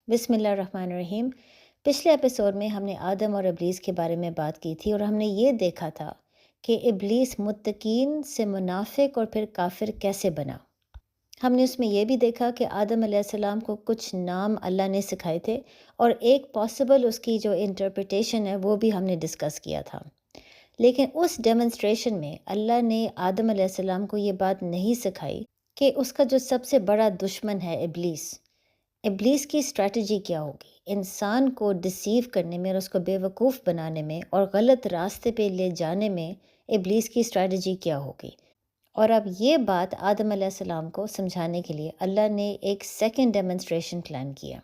بسم اللہ الرحمن الرحیم۔ پچھلے ایپیسوڈ میں ہم نے آدم اور ابلیس کے بارے میں بات کی تھی اور ہم نے یہ دیکھا تھا کہ ابلیس متقین سے منافق اور پھر کافر کیسے بنا۔ ہم نے اس میں یہ بھی دیکھا کہ آدم علیہ السلام کو کچھ نام اللہ نے سکھائے تھے اور ایک پاسبل اس کی جو انٹرپریٹیشن ہے وہ بھی ہم نے ڈسکس کیا تھا۔ لیکن اس ڈیمونسٹریشن میں اللہ نے آدم علیہ السلام کو یہ بات نہیں سکھائی کہ اس کا جو سب سے بڑا دشمن ہے ابلیس کی اسٹریٹجی کیا ہوگی انسان کو ڈسیو کرنے میں اور اس کو بے وقوف بنانے میں اور غلط راستے پہ لے جانے میں ابلیس کی اسٹریٹجی کیا ہوگی۔ اور اب یہ بات آدم علیہ السلام کو سمجھانے کے لیے اللہ نے ایک سیکنڈ ڈیمونسٹریشن پلان کیا۔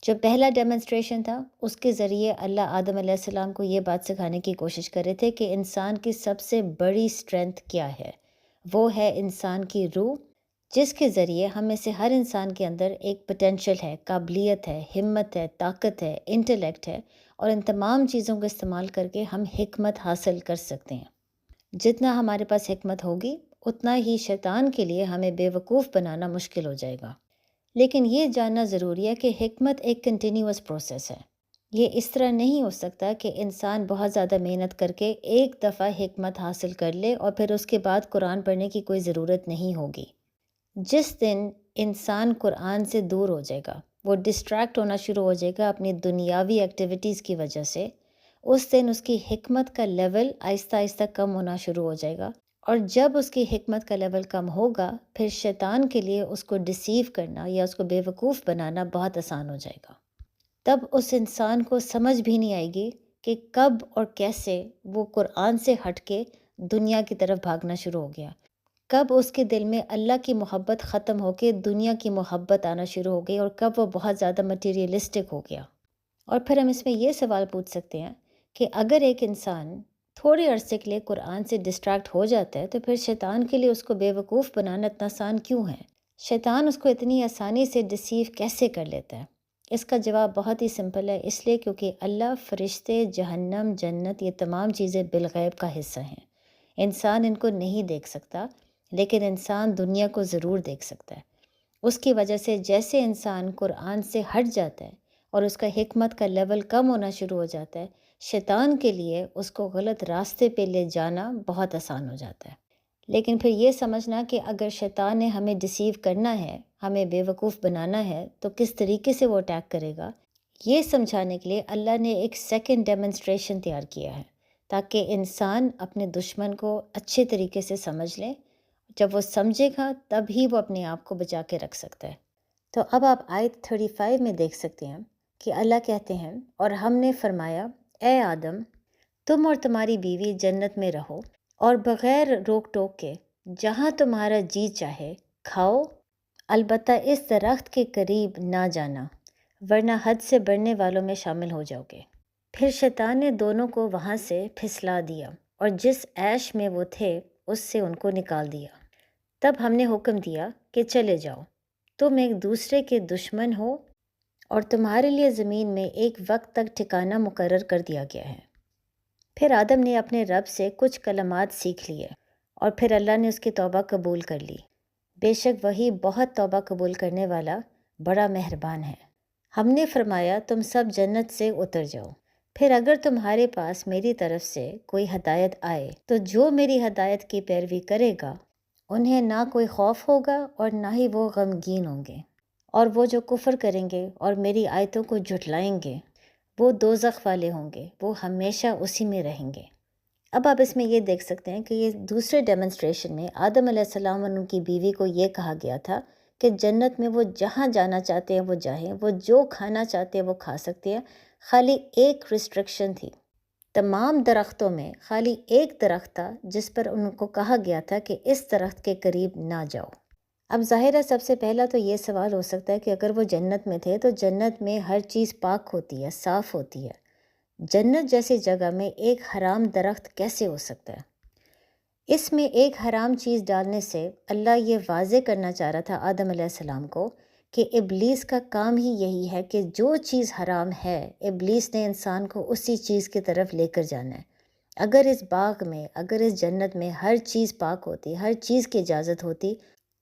جو پہلا ڈیمونسٹریشن تھا اس کے ذریعے اللہ آدم علیہ السلام کو یہ بات سکھانے کی کوشش کر رہے تھے کہ انسان کی سب سے بڑی اسٹرینتھ کیا ہے، وہ ہے انسان کی روح، جس کے ذریعے ہم میں سے ہر انسان کے اندر ایک پوٹینشل ہے، قابلیت ہے، ہمت ہے، طاقت ہے، انٹلیکٹ ہے، اور ان تمام چیزوں کا استعمال کر کے ہم حکمت حاصل کر سکتے ہیں۔ جتنا ہمارے پاس حکمت ہوگی اتنا ہی شیطان کے لیے ہمیں بے وقوف بنانا مشکل ہو جائے گا۔ لیکن یہ جاننا ضروری ہے کہ حکمت ایک کنٹینیوس پروسیس ہے۔ یہ اس طرح نہیں ہو سکتا کہ انسان بہت زیادہ محنت کر کے ایک دفعہ حکمت حاصل کر لے اور پھر اس کے بعد قرآن پڑھنے کی کوئی ضرورت نہیں ہوگی۔ جس دن انسان قرآن سے دور ہو جائے گا، وہ ڈسٹریکٹ ہونا شروع ہو جائے گا اپنی دنیاوی ایکٹیویٹیز کی وجہ سے، اس دن اس کی حکمت کا لیول آہستہ آہستہ کم ہونا شروع ہو جائے گا، اور جب اس کی حکمت کا لیول کم ہوگا پھر شیطان کے لیے اس کو ڈسیو کرنا یا اس کو بے وقوف بنانا بہت آسان ہو جائے گا۔ تب اس انسان کو سمجھ بھی نہیں آئے گی کہ کب اور کیسے وہ قرآن سے ہٹ کے دنیا کی طرف بھاگنا شروع ہو گیا، کب اس کے دل میں اللہ کی محبت ختم ہو کے دنیا کی محبت آنا شروع ہو گئی، اور کب وہ بہت زیادہ مٹیریلسٹک ہو گیا۔ اور پھر ہم اس میں یہ سوال پوچھ سکتے ہیں کہ اگر ایک انسان تھوڑے عرصے کے لیے قرآن سے ڈسٹریکٹ ہو جاتا ہے تو پھر شیطان کے لیے اس کو بے وقوف بنانا اتنا آسان کیوں ہے؟ شیطان اس کو اتنی آسانی سے ڈسیو کیسے کر لیتا ہے؟ اس کا جواب بہت ہی سمپل ہے، اس لیے کیونکہ اللہ، فرشتے، جہنم، جنت، یہ تمام چیزیں بالغیب کا حصہ ہیں۔ انسان ان کو نہیں دیکھ سکتا، لیکن انسان دنیا کو ضرور دیکھ سکتا ہے۔ اس کی وجہ سے جیسے انسان قرآن سے ہٹ جاتا ہے اور اس کا حکمت کا لیول کم ہونا شروع ہو جاتا ہے، شیطان کے لیے اس کو غلط راستے پہ لے جانا بہت آسان ہو جاتا ہے۔ لیکن پھر یہ سمجھنا کہ اگر شیطان نے ہمیں ڈسیو کرنا ہے، ہمیں بے وقوف بنانا ہے، تو کس طریقے سے وہ اٹیک کرے گا، یہ سمجھانے کے لیے اللہ نے ایک سیکنڈ ڈیمونسٹریشن تیار کیا ہے تاکہ انسان اپنے دشمن کو اچھے طریقے سے سمجھ لے۔ جب وہ سمجھے گا تب ہی وہ اپنے آپ کو بچا کے رکھ سکتا ہے۔ تو اب آپ آیت 35 میں دیکھ سکتے ہیں کہ اللہ کہتے ہیں، اور ہم نے فرمایا اے آدم، تم اور تمہاری بیوی جنت میں رہو اور بغیر روک ٹوک کے جہاں تمہارا جی چاہے کھاؤ، البتہ اس درخت کے قریب نہ جانا ورنہ حد سے بڑھنے والوں میں شامل ہو جاؤ گے۔ پھر شیطان نے دونوں کو وہاں سے پھسلا دیا اور جس عیش میں وہ تھے اس سے ان کو نکال دیا۔ تب ہم نے حکم دیا کہ چلے جاؤ، تم ایک دوسرے کے دشمن ہو اور تمہارے لیے زمین میں ایک وقت تک ٹھکانہ مقرر کر دیا گیا ہے۔ پھر آدم نے اپنے رب سے کچھ کلمات سیکھ لیے اور پھر اللہ نے اس کی توبہ قبول کر لی۔ بے شک وہی بہت توبہ قبول کرنے والا بڑا مہربان ہے۔ ہم نے فرمایا تم سب جنت سے اتر جاؤ، پھر اگر تمہارے پاس میری طرف سے کوئی ہدایت آئے تو جو میری ہدایت کی پیروی کرے گا انہیں نہ کوئی خوف ہوگا اور نہ ہی وہ غمگین ہوں گے، اور وہ جو کفر کریں گے اور میری آیتوں کو جھٹلائیں گے وہ دوزخ والے ہوں گے، وہ ہمیشہ اسی میں رہیں گے۔ اب آپ اس میں یہ دیکھ سکتے ہیں کہ یہ دوسرے ڈیمونسٹریشن میں آدم علیہ السلام اور ان کی بیوی کو یہ کہا گیا تھا کہ جنت میں وہ جہاں جانا چاہتے ہیں وہ جائیں، وہ جو کھانا چاہتے ہیں وہ کھا سکتے ہیں، خالی ایک ریسٹرکشن تھی۔ تمام درختوں میں خالی ایک درخت تھا جس پر ان کو کہا گیا تھا کہ اس درخت کے قریب نہ جاؤ۔ اب ظاہر ہے سب سے پہلا تو یہ سوال ہو سکتا ہے کہ اگر وہ جنت میں تھے تو جنت میں ہر چیز پاک ہوتی ہے، صاف ہوتی ہے، جنت جیسی جگہ میں ایک حرام درخت کیسے ہو سکتا ہے؟ اس میں ایک حرام چیز ڈالنے سے اللہ یہ واضح کرنا چاہ رہا تھا آدم علیہ السلام کو کہ ابلیس کا کام ہی یہی ہے کہ جو چیز حرام ہے ابلیس نے انسان کو اسی چیز کی طرف لے کر جانا ہے۔ اگر اس باغ میں، اگر اس جنت میں ہر چیز پاک ہوتی، ہر چیز کی اجازت ہوتی،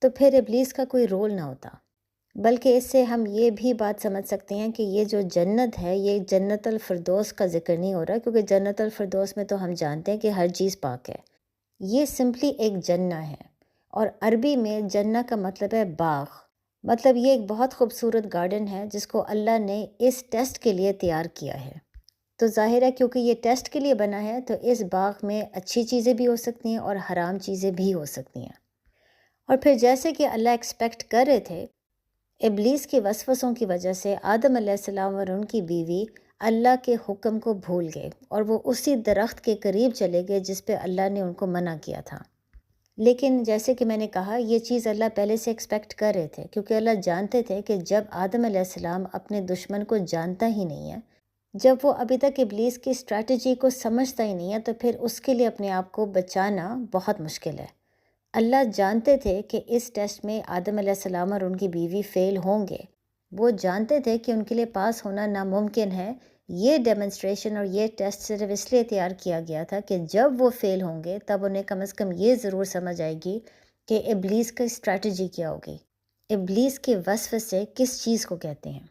تو پھر ابلیس کا کوئی رول نہ ہوتا۔ بلکہ اس سے ہم یہ بھی بات سمجھ سکتے ہیں کہ یہ جو جنت ہے یہ جنت الفردوس کا ذکر نہیں ہو رہا، کیونکہ جنت الفردوس میں تو ہم جانتے ہیں کہ ہر چیز پاک ہے۔ یہ سمپلی ایک جنہ ہے، اور عربی میں جنہ کا مطلب ہے باغ، مطلب یہ ایک بہت خوبصورت گارڈن ہے جس کو اللہ نے اس ٹیسٹ کے لیے تیار کیا ہے۔ تو ظاہر ہے کیونکہ یہ ٹیسٹ کے لیے بنا ہے تو اس باغ میں اچھی چیزیں بھی ہو سکتی ہیں اور حرام چیزیں بھی ہو سکتی ہیں۔ اور پھر جیسے کہ اللہ ایکسپیکٹ کر رہے تھے، ابلیس کی وسوسوں کی وجہ سے آدم علیہ السلام اور ان کی بیوی اللہ کے حکم کو بھول گئے، اور وہ اسی درخت کے قریب چلے گئے جس پہ اللہ نے ان کو منع کیا تھا۔ لیکن جیسے کہ میں نے کہا، یہ چیز اللہ پہلے سے ایکسپیکٹ کر رہے تھے، کیونکہ اللہ جانتے تھے کہ جب آدم علیہ السلام اپنے دشمن کو جانتا ہی نہیں ہے، جب وہ ابھی تک ابلیس کی اسٹریٹجی کو سمجھتا ہی نہیں ہے، تو پھر اس کے لیے اپنے آپ کو بچانا بہت مشکل ہے۔ اللہ جانتے تھے کہ اس ٹیسٹ میں آدم علیہ السلام اور ان کی بیوی فیل ہوں گے۔ وہ جانتے تھے کہ ان کے لیے پاس ہونا ناممکن ہے۔ یہ ڈیمنسٹریشن اور یہ ٹیسٹ صرف اس لیے تیار کیا گیا تھا کہ جب وہ فیل ہوں گے تب انہیں کم از کم یہ ضرور سمجھ آئے گی کہ ابلیس کی اسٹریٹجی کیا ہوگی، ابلیس کے وصف سے کس چیز کو کہتے ہیں۔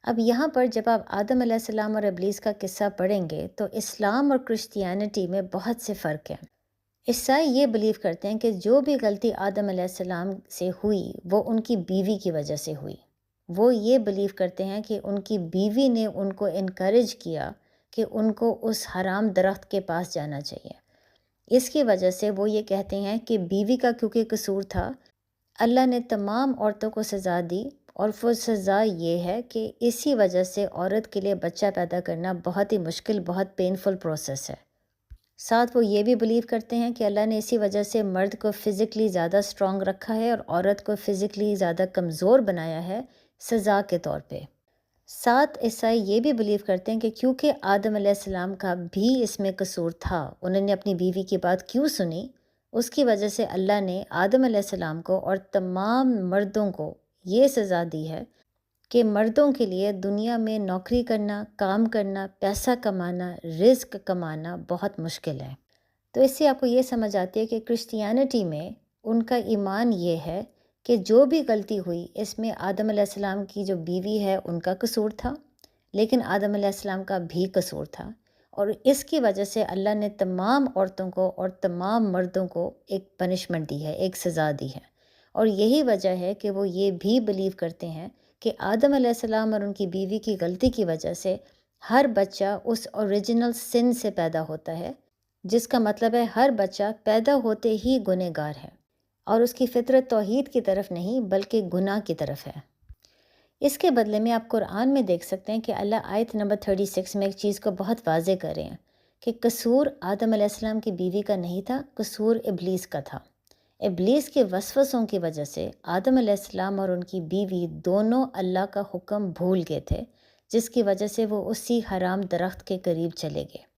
اب یہاں پر جب آپ آدم علیہ السلام اور ابلیس کا قصہ پڑھیں گے تو اسلام اور کرسچینٹی میں بہت سے فرق ہیں۔ عیسائی یہ بلیو کرتے ہیں کہ جو بھی غلطی آدم علیہ السلام سے ہوئی وہ ان کی بیوی کی وجہ سے ہوئی۔ وہ یہ بلیو کرتے ہیں کہ ان کی بیوی نے ان کو انکریج کیا کہ ان کو اس حرام درخت کے پاس جانا چاہیے۔ اس کی وجہ سے وہ یہ کہتے ہیں کہ بیوی کا کیونکہ قصور تھا، اللہ نے تمام عورتوں کو سزا دی، اور وہ سزا یہ ہے کہ اسی وجہ سے عورت کے لیے بچہ پیدا کرنا بہت ہی مشکل، بہت پینفل پروسیس ہے۔ ساتھ وہ یہ بھی بلیو کرتے ہیں کہ اللہ نے اسی وجہ سے مرد کو فزیکلی زیادہ اسٹرانگ رکھا ہے اور عورت کو فزیکلی زیادہ کمزور بنایا ہے سزا کے طور پہ۔ ساتھ عیسائی یہ بھی بلیو کرتے ہیں کہ کیونکہ آدم علیہ السلام کا بھی اس میں قصور تھا، انہوں نے اپنی بیوی کی بات کیوں سنی، اس کی وجہ سے اللہ نے آدم علیہ السلام کو اور تمام مردوں کو یہ سزا دی ہے کہ مردوں کے لیے دنیا میں نوکری کرنا، کام کرنا، پیسہ کمانا، رزق کمانا بہت مشکل ہے۔ تو اس سے آپ کو یہ سمجھ آتی ہے کہ کرسچینٹی میں ان کا ایمان یہ ہے کہ جو بھی غلطی ہوئی اس میں آدم علیہ السلام کی جو بیوی ہے ان کا قصور تھا، لیکن آدم علیہ السلام کا بھی قصور تھا، اور اس کی وجہ سے اللہ نے تمام عورتوں کو اور تمام مردوں کو ایک پنشمنٹ دی ہے، ایک سزا دی ہے۔ اور یہی وجہ ہے کہ وہ یہ بھی بلیو کرتے ہیں کہ آدم علیہ السلام اور ان کی بیوی کی غلطی کی وجہ سے ہر بچہ اس اوریجنل سن سے پیدا ہوتا ہے، جس کا مطلب ہے ہر بچہ پیدا ہوتے ہی گنہگار ہے، اور اس کی فطرت توحید کی طرف نہیں بلکہ گناہ کی طرف ہے۔ اس کے بدلے میں آپ قرآن میں دیکھ سکتے ہیں کہ اللہ آیت نمبر 36 میں ایک چیز کو بہت واضح کر رہے ہیں کہ قصور آدم علیہ السلام کی بیوی کا نہیں تھا، قصور ابلیس کا تھا۔ ابلیس کے وسوسوں کی وجہ سے آدم علیہ السلام اور ان کی بیوی دونوں اللہ کا حکم بھول گئے تھے، جس کی وجہ سے وہ اسی حرام درخت کے قریب چلے گئے۔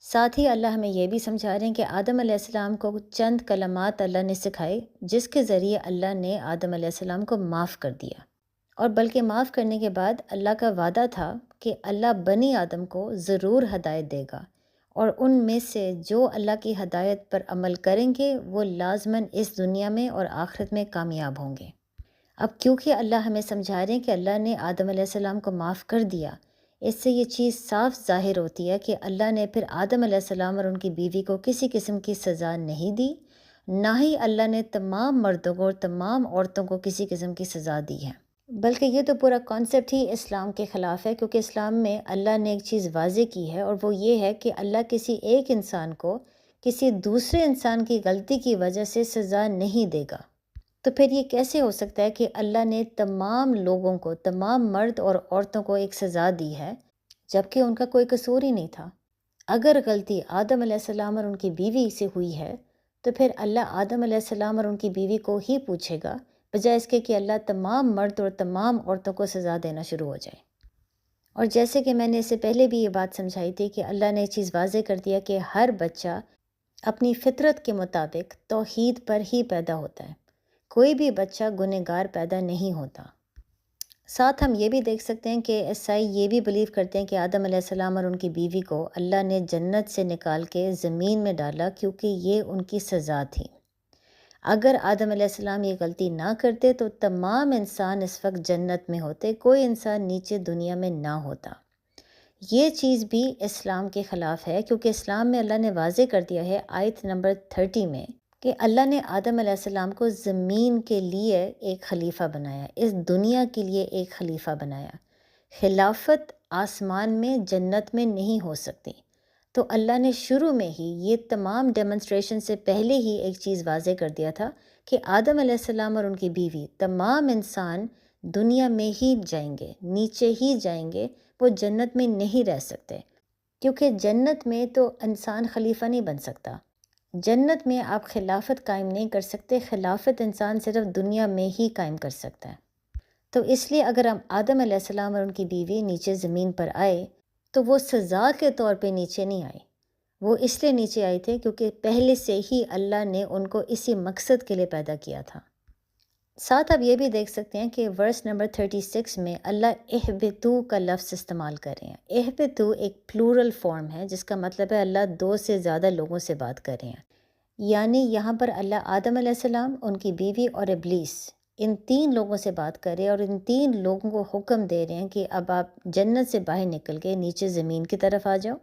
ساتھ ہی اللہ ہمیں یہ بھی سمجھا رہے ہیں کہ آدم علیہ السلام کو چند کلمات اللہ نے سکھائے جس کے ذریعے اللہ نے آدم علیہ السلام کو معاف کر دیا، اور بلکہ معاف کرنے کے بعد اللہ کا وعدہ تھا کہ اللہ بنی آدم کو ضرور ہدایت دے گا، اور ان میں سے جو اللہ کی ہدایت پر عمل کریں گے وہ لازماً اس دنیا میں اور آخرت میں کامیاب ہوں گے۔ اب کیونکہ اللہ ہمیں سمجھا رہے ہیں کہ اللہ نے آدم علیہ السلام کو معاف کر دیا، اس سے یہ چیز صاف ظاہر ہوتی ہے کہ اللہ نے پھر آدم علیہ السلام اور ان کی بیوی کو کسی قسم کی سزا نہیں دی، نہ ہی اللہ نے تمام مردوں کو اور تمام عورتوں کو کسی قسم کی سزا دی ہے۔ بلکہ یہ تو پورا کانسیپٹ ہی اسلام کے خلاف ہے، کیونکہ اسلام میں اللہ نے ایک چیز واضح کی ہے، اور وہ یہ ہے کہ اللہ کسی ایک انسان کو کسی دوسرے انسان کی غلطی کی وجہ سے سزا نہیں دے گا۔ تو پھر یہ کیسے ہو سکتا ہے کہ اللہ نے تمام لوگوں کو، تمام مرد اور عورتوں کو ایک سزا دی ہے جبکہ ان کا کوئی قصور ہی نہیں تھا؟ اگر غلطی آدم علیہ السلام اور ان کی بیوی سے ہوئی ہے تو پھر اللہ آدم علیہ السلام اور ان کی بیوی کو ہی پوچھے گا، بجائے اس کے کہ اللہ تمام مرد اور تمام عورتوں کو سزا دینا شروع ہو جائے۔ اور جیسے کہ میں نے اس سے پہلے بھی یہ بات سمجھائی تھی کہ اللہ نے یہ چیز واضح کر دیا کہ ہر بچہ اپنی فطرت کے مطابق توحید پر ہی پیدا ہوتا ہے، کوئی بھی بچہ گنہگار پیدا نہیں ہوتا۔ ساتھ ہم یہ بھی دیکھ سکتے ہیں کہ عیسائی یہ بھی بلیو کرتے ہیں کہ آدم علیہ السلام اور ان کی بیوی کو اللہ نے جنت سے نکال کے زمین میں ڈالا کیونکہ یہ ان کی سزا تھی۔ اگر آدم علیہ السلام یہ غلطی نہ کرتے تو تمام انسان اس وقت جنت میں ہوتے، کوئی انسان نیچے دنیا میں نہ ہوتا۔ یہ چیز بھی اسلام کے خلاف ہے، کیونکہ اسلام میں اللہ نے واضح کر دیا ہے آیت نمبر 30 میں کہ اللہ نے آدم علیہ السلام کو زمین کے لیے ایک خلیفہ بنایا، اس دنیا کے لیے ایک خلیفہ بنایا۔ خلافت آسمان میں جنت میں نہیں ہو سکتی۔ تو اللہ نے شروع میں ہی یہ تمام ڈیمونسٹریشن سے پہلے ہی ایک چیز واضح کر دیا تھا کہ آدم علیہ السلام اور ان کی بیوی تمام انسان دنیا میں ہی جائیں گے، نیچے ہی جائیں گے، وہ جنت میں نہیں رہ سکتے، کیونکہ جنت میں تو انسان خلیفہ نہیں بن سکتا۔ جنت میں آپ خلافت قائم نہیں کر سکتے، خلافت انسان صرف دنیا میں ہی قائم کر سکتا ہے۔ تو اس لیے اگر ہم آدم علیہ السلام اور ان کی بیوی نیچے زمین پر آئے تو وہ سزا کے طور پہ نیچے نہیں آئے، وہ اس لیے نیچے آئے تھے کیونکہ پہلے سے ہی اللہ نے ان کو اسی مقصد کے لیے پیدا کیا تھا۔ ساتھ آپ یہ بھی دیکھ سکتے ہیں کہ ورس نمبر 36 میں اللہ اہبتو کا لفظ استعمال کر رہے ہیں۔ اہبتو ایک پلورل فارم ہے جس کا مطلب ہے اللہ دو سے زیادہ لوگوں سے بات کر رہے ہیں، یعنی یہاں پر اللہ آدم علیہ السلام، ان کی بیوی اور ابلیس، ان تین لوگوں سے بات کر رہے ہیں اور ان تین لوگوں کو حکم دے رہے ہیں کہ اب آپ جنت سے باہر نکل کے نیچے زمین کی طرف آ جاؤ،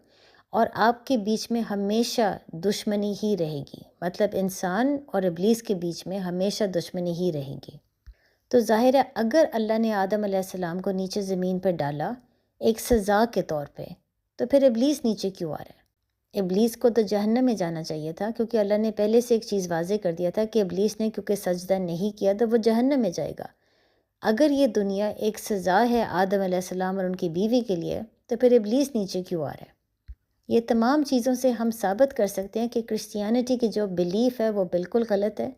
اور آپ کے بیچ میں ہمیشہ دشمنی ہی رہے گی، مطلب انسان اور ابلیس کے بیچ میں ہمیشہ دشمنی ہی رہے گی۔ تو ظاہر ہے اگر اللہ نے آدم علیہ السلام کو نیچے زمین پر ڈالا ایک سزا کے طور پہ، تو پھر ابلیس نیچے کیوں آ رہا ہے؟ ابلیس کو تو جہنم میں جانا چاہیے تھا، کیونکہ اللہ نے پہلے سے ایک چیز واضح کر دیا تھا کہ ابلیس نے کیونکہ سجدہ نہیں کیا تو وہ جہنم میں جائے گا۔ اگر یہ دنیا ایک سزا ہے آدم علیہ السلام اور ان کی بیوی کے لیے، تو پھر ابلیس نیچے کیوں آ رہا ہے؟ یہ تمام چیزوں سے ہم ثابت کر سکتے ہیں کہ کرسچینٹی کی جو بلیف ہے وہ بالکل غلط ہے۔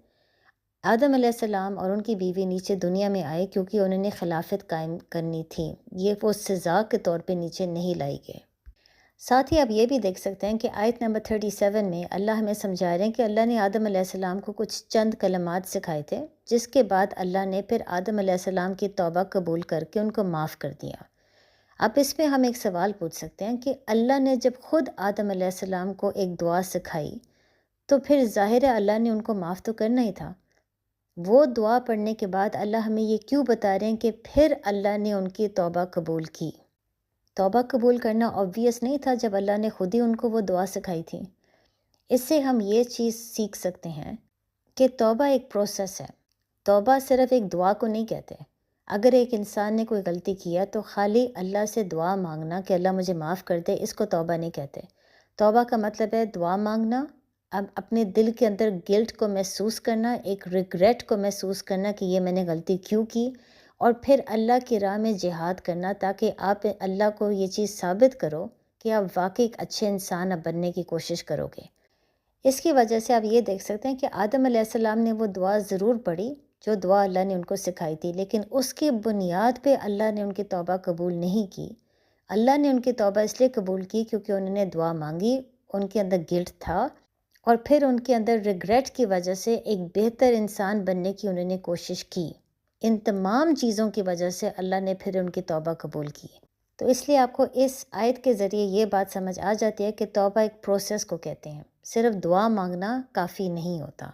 آدم علیہ السلام اور ان کی بیوی نیچے دنیا میں آئے کیونکہ انہوں نے خلافت قائم کرنی تھی، یہ وہ سزا کے طور پہ نیچے نہیں لائی گئے۔ ساتھ ہی آپ یہ بھی دیکھ سکتے ہیں کہ آیت نمبر 37 میں اللہ ہمیں سمجھا رہے ہیں کہ اللہ نے آدم علیہ السلام کو کچھ چند کلمات سکھائے تھے، جس کے بعد اللہ نے پھر آدم علیہ السلام کی توبہ قبول کر کے ان کو معاف کر دیا۔ اب اس میں ہم ایک سوال پوچھ سکتے ہیں کہ اللہ نے جب خود آدم علیہ السلام کو ایک دعا سکھائی تو پھر ظاہر ہے اللہ نے ان کو معاف تو کرنا ہی تھا۔ وہ دعا پڑھنے کے بعد اللہ ہمیں یہ کیوں بتا رہے ہیں کہ پھر اللہ نے ان کی توبہ قبول کی؟ توبہ قبول کرنا obvious نہیں تھا جب اللہ نے خود ہی ان کو وہ دعا سکھائی تھی؟ اس سے ہم یہ چیز سیکھ سکتے ہیں کہ توبہ ایک پروسیس ہے۔ توبہ صرف ایک دعا کو نہیں کہتے۔ اگر ایک انسان نے کوئی غلطی کیا تو خالی اللہ سے دعا مانگنا کہ اللہ مجھے معاف کر دے، اس کو توبہ نہیں کہتے۔ توبہ کا مطلب ہے دعا مانگنا، اب اپنے دل کے اندر گلٹ کو محسوس کرنا، ایک ریگریٹ کو محسوس کرنا کہ یہ میں نے غلطی کیوں کی، اور پھر اللہ کی راہ میں جہاد کرنا تاکہ آپ اللہ کو یہ چیز ثابت کرو کہ آپ واقعی ایک اچھے انسان اب بننے کی کوشش کرو گے۔ اس کی وجہ سے آپ یہ دیکھ سکتے ہیں کہ آدم علیہ السلام نے وہ دعا ضرور پڑھی جو دعا اللہ نے ان کو سکھائی تھی، لیکن اس کی بنیاد پہ اللہ نے ان کی توبہ قبول نہیں کی۔ اللہ نے ان کی توبہ اس لیے قبول کی کیونکہ انہوں نے دعا مانگی، ان کے اندر گلٹ تھا، اور پھر ان کے اندر ریگریٹ کی وجہ سے ایک بہتر انسان بننے کی انہوں نے کوشش کی۔ ان تمام چیزوں کی وجہ سے اللہ نے پھر ان کی توبہ قبول کی۔ تو اس لیے آپ کو اس آیت کے ذریعے یہ بات سمجھ آ جاتی ہے کہ توبہ ایک پروسیس کو کہتے ہیں، صرف دعا مانگنا کافی نہیں ہوتا۔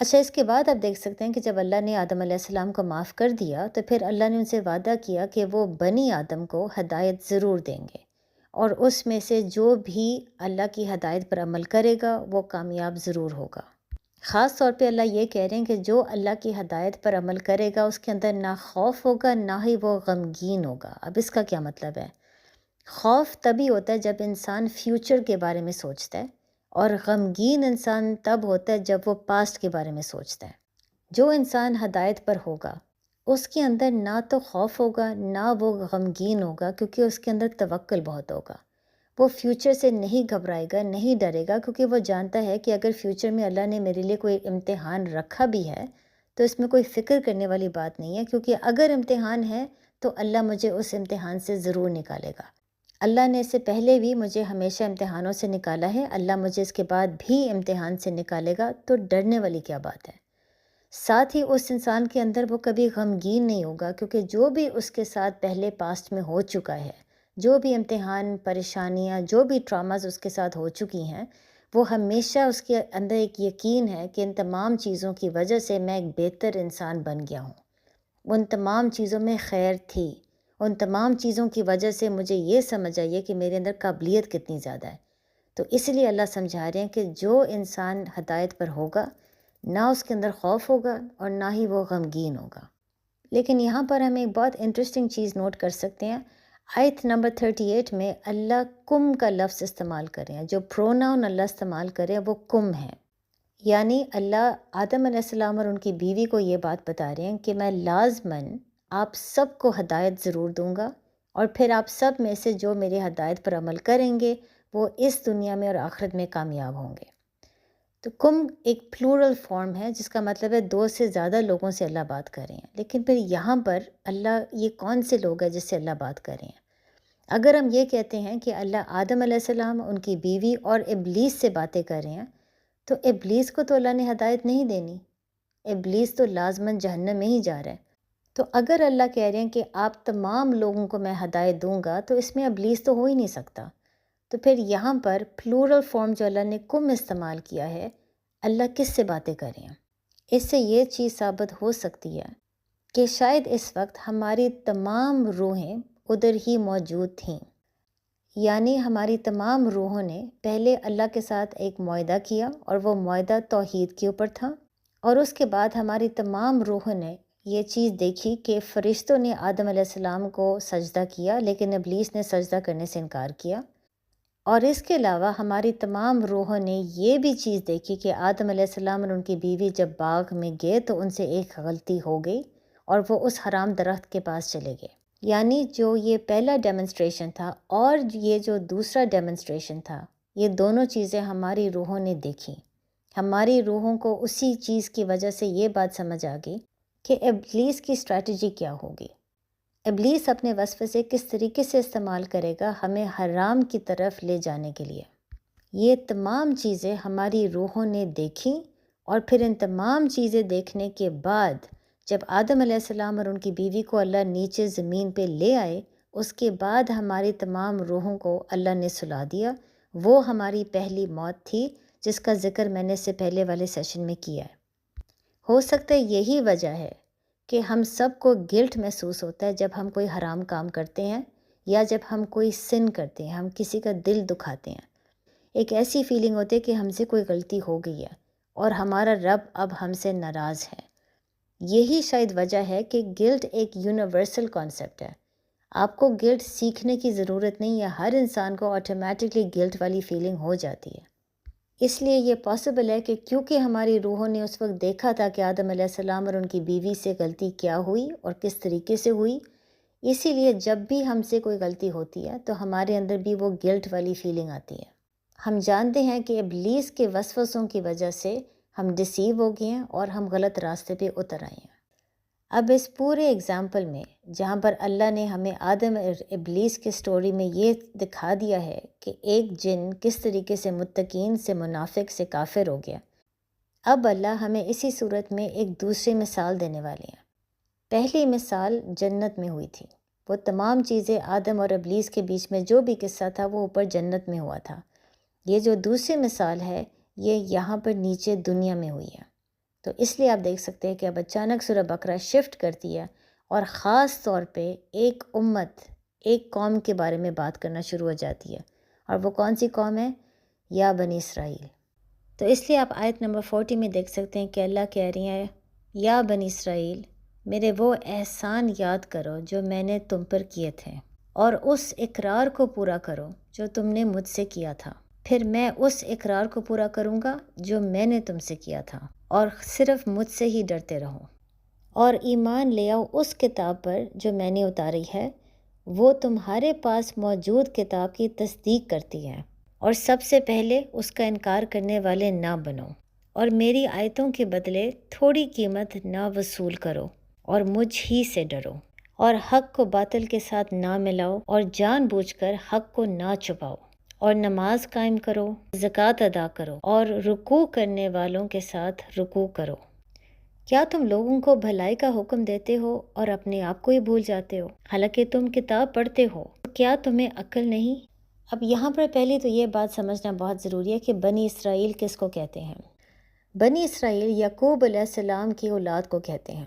اچھا، اس کے بعد آپ دیکھ سکتے ہیں کہ جب اللہ نے آدم علیہ السلام کو معاف کر دیا تو پھر اللہ نے ان سے وعدہ کیا کہ وہ بنی آدم کو ہدایت ضرور دیں گے، اور اس میں سے جو بھی اللہ کی ہدایت پر عمل کرے گا وہ کامیاب ضرور ہوگا۔ خاص طور پہ اللہ یہ کہہ رہے ہیں کہ جو اللہ کی ہدایت پر عمل کرے گا اس کے اندر نہ خوف ہوگا نہ ہی وہ غمگین ہوگا۔ اب اس کا کیا مطلب ہے؟ خوف تبھی ہوتا ہے جب انسان فیوچر کے بارے میں سوچتا ہے، اور غمگین انسان تب ہوتا ہے جب وہ پاسٹ کے بارے میں سوچتا ہے۔ جو انسان ہدایت پر ہوگا اس کے اندر نہ تو خوف ہوگا نہ وہ غمگین ہوگا، کیونکہ اس کے اندر توکل بہت ہوگا۔ وہ فیوچر سے نہیں گھبرائے گا، نہیں ڈرے گا، کیونکہ وہ جانتا ہے کہ اگر فیوچر میں اللہ نے میرے لیے کوئی امتحان رکھا بھی ہے تو اس میں کوئی فکر کرنے والی بات نہیں ہے، کیونکہ اگر امتحان ہے تو اللہ مجھے اس امتحان سے ضرور نکالے گا۔ اللہ نے اس سے پہلے بھی مجھے ہمیشہ امتحانوں سے نکالا ہے، اللہ مجھے اس کے بعد بھی امتحان سے نکالے گا، تو ڈرنے والی کیا بات ہے؟ ساتھ ہی اس انسان کے اندر وہ کبھی غمگین نہیں ہوگا، کیونکہ جو بھی اس کے ساتھ پہلے پاسٹ میں ہو چکا ہے، جو بھی امتحان، پریشانیاں، جو بھی ٹراماز اس کے ساتھ ہو چکی ہیں، وہ ہمیشہ اس کے اندر ایک یقین ہے کہ ان تمام چیزوں کی وجہ سے میں ایک بہتر انسان بن گیا ہوں، ان تمام چیزوں میں خیر تھی، ان تمام چیزوں کی وجہ سے مجھے یہ سمجھ آئی ہے کہ میرے اندر قابلیت کتنی زیادہ ہے۔ تو اس لیے اللہ سمجھا رہے ہیں کہ جو انسان ہدایت پر ہوگا نہ اس کے اندر خوف ہوگا اور نہ ہی وہ غمگین ہوگا۔ لیکن یہاں پر ہم ایک بہت انٹرسٹنگ چیز نوٹ کر سکتے ہیں، آیت نمبر 38 میں اللہ کم کا لفظ استعمال کر رہے ہیں، جو پروناؤن اللہ استعمال کر رہے ہیں وہ کم ہے، یعنی اللہ آدم علیہ السلام اور ان کی بیوی کو یہ بات بتا رہے ہیں کہ میں لازماً آپ سب کو ہدایت ضرور دوں گا، اور پھر آپ سب میں سے جو میرے ہدایت پر عمل کریں گے وہ اس دنیا میں اور آخرت میں کامیاب ہوں گے۔ تو کم ایک پلورل فارم ہے جس کا مطلب ہے دو سے زیادہ لوگوں سے اللہ بات کر رہے ہیں، لیکن پھر یہاں پر اللہ یہ کون سے لوگ ہیں جس سے اللہ بات کر رہے ہیں؟ اگر ہم یہ کہتے ہیں کہ اللہ آدم علیہ السلام، ان کی بیوی اور ابلیس سے باتیں کر رہے ہیں، تو ابلیس کو تو اللہ نے ہدایت نہیں دینی، ابلیس تو لازماً جہنم میں ہی جا رہا ہے۔ تو اگر اللہ کہہ رہے ہیں کہ آپ تمام لوگوں کو میں ہدایت دوں گا تو اس میں ابلیس تو ہو ہی نہیں سکتا۔ تو پھر یہاں پر پلورل فارم جو اللہ نے کم استعمال کیا ہے، اللہ کس سے باتیں کر رہے ہیں؟ اس سے یہ چیز ثابت ہو سکتی ہے کہ شاید اس وقت ہماری تمام روحیں ادھر ہی موجود تھیں، یعنی ہماری تمام روحوں نے پہلے اللہ کے ساتھ ایک معاہدہ کیا اور وہ معاہدہ توحید کے اوپر تھا، اور اس کے بعد ہماری تمام روحوں نے یہ چیز دیکھی کہ فرشتوں نے آدم علیہ السلام کو سجدہ کیا لیکن ابلیس نے سجدہ کرنے سے انکار کیا، اور اس کے علاوہ ہماری تمام روحوں نے یہ بھی چیز دیکھی کہ آدم علیہ السلام اور ان کی بیوی جب باغ میں گئے تو ان سے ایک غلطی ہو گئی اور وہ اس حرام درخت کے پاس چلے گئے۔ یعنی جو یہ پہلا ڈیمنسٹریشن تھا اور یہ جو دوسرا ڈیمنسٹریشن تھا، یہ دونوں چیزیں ہماری روحوں نے دیکھی۔ ہماری روحوں کو اسی چیز کی وجہ سے یہ بات سمجھ آ گئی کہ ابلیس کی اسٹریٹجی کیا ہوگی، ابلیس اپنے وسوسے سے کس طریقے سے استعمال کرے گا ہمیں حرام کی طرف لے جانے کے لیے۔ یہ تمام چیزیں ہماری روحوں نے دیکھیں، اور پھر ان تمام چیزیں دیکھنے کے بعد جب آدم علیہ السلام اور ان کی بیوی کو اللہ نیچے زمین پہ لے آئے، اس کے بعد ہماری تمام روحوں کو اللہ نے سلا دیا۔ وہ ہماری پہلی موت تھی جس کا ذکر میں نے اس سے پہلے والے سیشن میں کیا ہے۔ ہو سکتا ہے یہی وجہ ہے کہ ہم سب کو گلٹ محسوس ہوتا ہے جب ہم کوئی حرام کام کرتے ہیں یا جب ہم کوئی سن کرتے ہیں، ہم کسی کا دل دکھاتے ہیں۔ ایک ایسی فیلنگ ہوتی ہے کہ ہم سے کوئی غلطی ہو گئی ہے اور ہمارا رب اب ہم سے ناراض ہے۔ یہی شاید وجہ ہے کہ گلٹ ایک یونیورسل کانسیپٹ ہے۔ آپ کو گلٹ سیکھنے کی ضرورت نہیں ہے، ہر انسان کو آٹومیٹکلی گلٹ والی فیلنگ ہو جاتی ہے۔ اس لیے یہ پاسبل ہے کہ کیونکہ ہماری روحوں نے اس وقت دیکھا تھا کہ آدم علیہ السلام اور ان کی بیوی سے غلطی کیا ہوئی اور کس طریقے سے ہوئی، اسی لیے جب بھی ہم سے کوئی غلطی ہوتی ہے تو ہمارے اندر بھی وہ گلٹ والی فیلنگ آتی ہے۔ ہم جانتے ہیں کہ ابلیس کے وسوسوں کی وجہ سے ہم ڈسیو ہو گئے ہیں اور ہم غلط راستے پہ اتر آئے ہیں۔ اب اس پورے اگزامپل میں جہاں پر اللہ نے ہمیں آدم اور ابلیس کے سٹوری میں یہ دکھا دیا ہے کہ ایک جن کس طریقے سے متقین سے منافق سے کافر ہو گیا، اب اللہ ہمیں اسی صورت میں ایک دوسری مثال دینے والے ہیں۔ پہلی مثال جنت میں ہوئی تھی، وہ تمام چیزیں آدم اور ابلیس کے بیچ میں جو بھی قصہ تھا وہ اوپر جنت میں ہوا تھا۔ یہ جو دوسری مثال ہے یہ یہاں پر نیچے دنیا میں ہوئی ہے۔ تو اس لیے آپ دیکھ سکتے ہیں کہ اب اچانک سورہ بقرہ شفٹ کرتی ہے اور خاص طور پہ ایک امت، ایک قوم کے بارے میں بات کرنا شروع ہو جاتی ہے، اور وہ کون سی قوم ہے؟ یا بنی اسرائیل۔ تو اس لیے آپ آیت نمبر 40 میں دیکھ سکتے ہیں کہ اللہ کہہ رہی ہیں، یا بنی اسرائیل میرے وہ احسان یاد کرو جو میں نے تم پر کیے تھے، اور اس اقرار کو پورا کرو جو تم نے مجھ سے کیا تھا۔ پھر میں اس اقرار کو پورا کروں گا جو میں نے تم سے کیا تھا، اور صرف مجھ سے ہی ڈرتے رہو، اور ایمان لے آؤ اس کتاب پر جو میں نے اتاری ہے، وہ تمہارے پاس موجود کتاب کی تصدیق کرتی ہے، اور سب سے پہلے اس کا انکار کرنے والے نہ بنو، اور میری آیتوں کے بدلے تھوڑی قیمت نہ وصول کرو، اور مجھ ہی سے ڈرو، اور حق کو باطل کے ساتھ نہ ملاؤ، اور جان بوجھ کر حق کو نہ چھپاؤ، اور نماز قائم کرو، زکوٰۃ ادا کرو، اور رکوع کرنے والوں کے ساتھ رکوع کرو۔ کیا تم لوگوں کو بھلائی کا حکم دیتے ہو اور اپنے آپ کو ہی بھول جاتے ہو؟ حالانکہ تم کتاب پڑھتے ہو، کیا تمہیں عقل نہیں؟ اب یہاں پر پہلے تو یہ بات سمجھنا بہت ضروری ہے کہ بنی اسرائیل کس کو کہتے ہیں۔ بنی اسرائیل یعقوب علیہ السلام کی اولاد کو کہتے ہیں۔